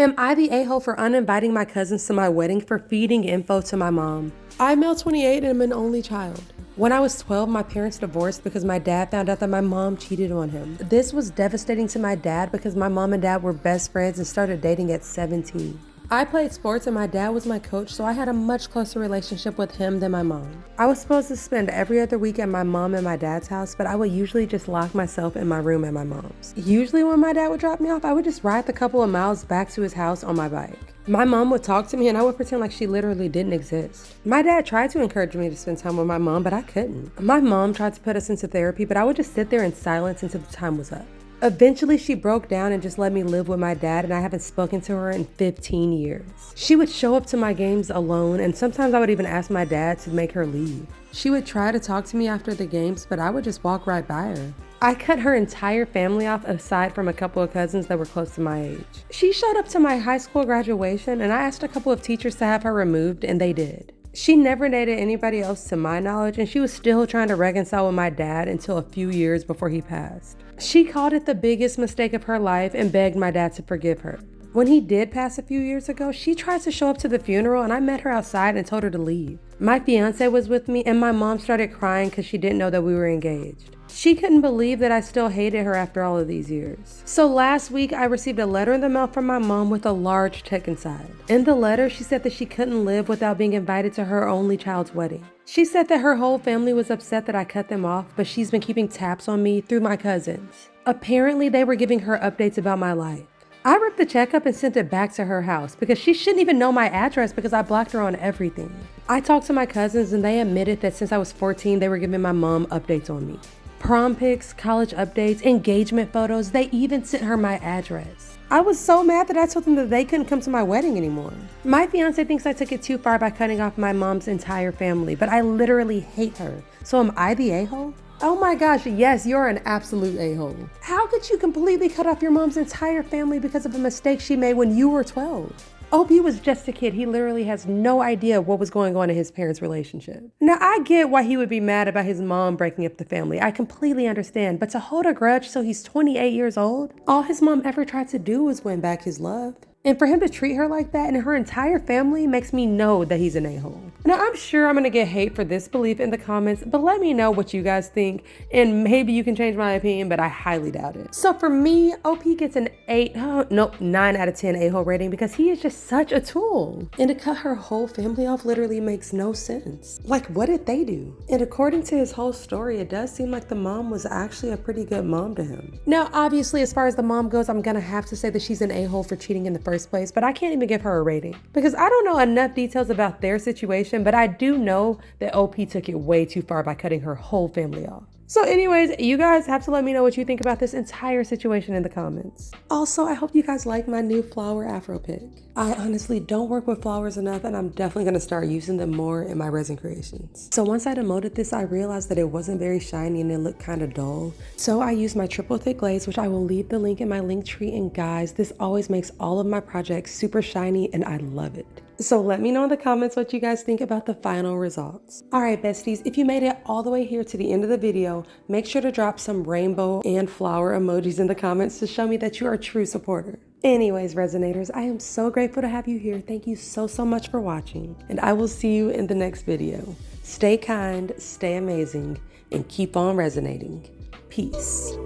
Am I the a-hole for uninviting my cousins to my wedding for feeding info to my mom? I'm male 28 and I'm an only child. When I was 12, my parents divorced because my dad found out that my mom cheated on him. This was devastating to my dad because my mom and dad were best friends and started dating at 17. I played sports and my dad was my coach, so I had a much closer relationship with him than my mom. I was supposed to spend every other week at my mom and my dad's house, but I would usually just lock myself in my room at my mom's. Usually when my dad would drop me off, I would just ride the couple of miles back to his house on my bike. My mom would talk to me and I would pretend like she literally didn't exist. My dad tried to encourage me to spend time with my mom, but I couldn't. My mom tried to put us into therapy, but I would just sit there in silence until the time was up. Eventually, she broke down and just let me live with my dad, and I haven't spoken to her in 15 years. She would show up to my games alone, and sometimes I would even ask my dad to make her leave. She would try to talk to me after the games, but I would just walk right by her. I cut her entire family off aside from a couple of cousins that were close to my age. She showed up to my high school graduation, and I asked a couple of teachers to have her removed, and they did. She never dated anybody else to my knowledge, and she was still trying to reconcile with my dad until a few years before he passed. She called it the biggest mistake of her life and begged my dad to forgive her. When he did pass a few years ago, she tried to show up to the funeral and I met her outside and told her to leave. My fiance was with me and my mom started crying because she didn't know that we were engaged. She couldn't believe that I still hated her after all of these years. So last week, I received a letter in the mail from my mom with a large check inside. In the letter, she said that she couldn't live without being invited to her only child's wedding. She said that her whole family was upset that I cut them off, but she's been keeping tabs on me through my cousins. Apparently, they were giving her updates about my life. I ripped the check up and sent it back to her house because she shouldn't even know my address because I blocked her on everything. I talked to my cousins and they admitted that since I was 14, they were giving my mom updates on me. Prom pics, college updates, engagement photos, they even sent her my address. I was so mad that I told them that they couldn't come to my wedding anymore. My fiance thinks I took it too far by cutting off my mom's entire family, but I literally hate her. So am I the a-hole? Oh my gosh, yes, you're an absolute a-hole. How could you completely cut off your mom's entire family because of a mistake she made when you were 12? OP was just a kid. He literally has no idea what was going on in his parents' relationship. Now, I get why he would be mad about his mom breaking up the family. I completely understand. But to hold a grudge till he's 28 years old, all his mom ever tried to do was win back his love. And for him to treat her like that and her entire family makes me know that he's an a-hole. Now, I'm sure I'm gonna get hate for this belief in the comments, but let me know what you guys think, and maybe you can change my opinion, but I highly doubt it. So for me, OP gets an 9 out of 10 a-hole rating because he is just such a tool. And to cut her whole family off literally makes no sense. Like, what did they do? And according to his whole story, it does seem like the mom was actually a pretty good mom to him. Now, obviously, as far as the mom goes, I'm gonna have to say that she's an a-hole for cheating in the first place, but I can't even give her a rating because I don't know enough details about their situation, but I do know that OP took it way too far by cutting her whole family off. So anyways, you guys have to let me know what you think about this entire situation in the comments. Also, I hope you guys like my new flower Afro pick. I honestly don't work with flowers enough and I'm definitely gonna start using them more in my resin creations. So once I demoted this, I realized that it wasn't very shiny and it looked kind of dull. So I used my triple thick glaze, which I will leave the link in my link tree. And guys, this always makes all of my projects super shiny and I love it. So let me know in the comments what you guys think about the final results. All right, besties, if you made it all the way here to the end of the video, make sure to drop some rainbow and flower emojis in the comments to show me that you are a true supporter. Anyways, Resinators, I am so grateful to have you here. Thank you so much for watching, and I will see you in the next video. Stay kind, stay amazing, and keep on resonating. Peace.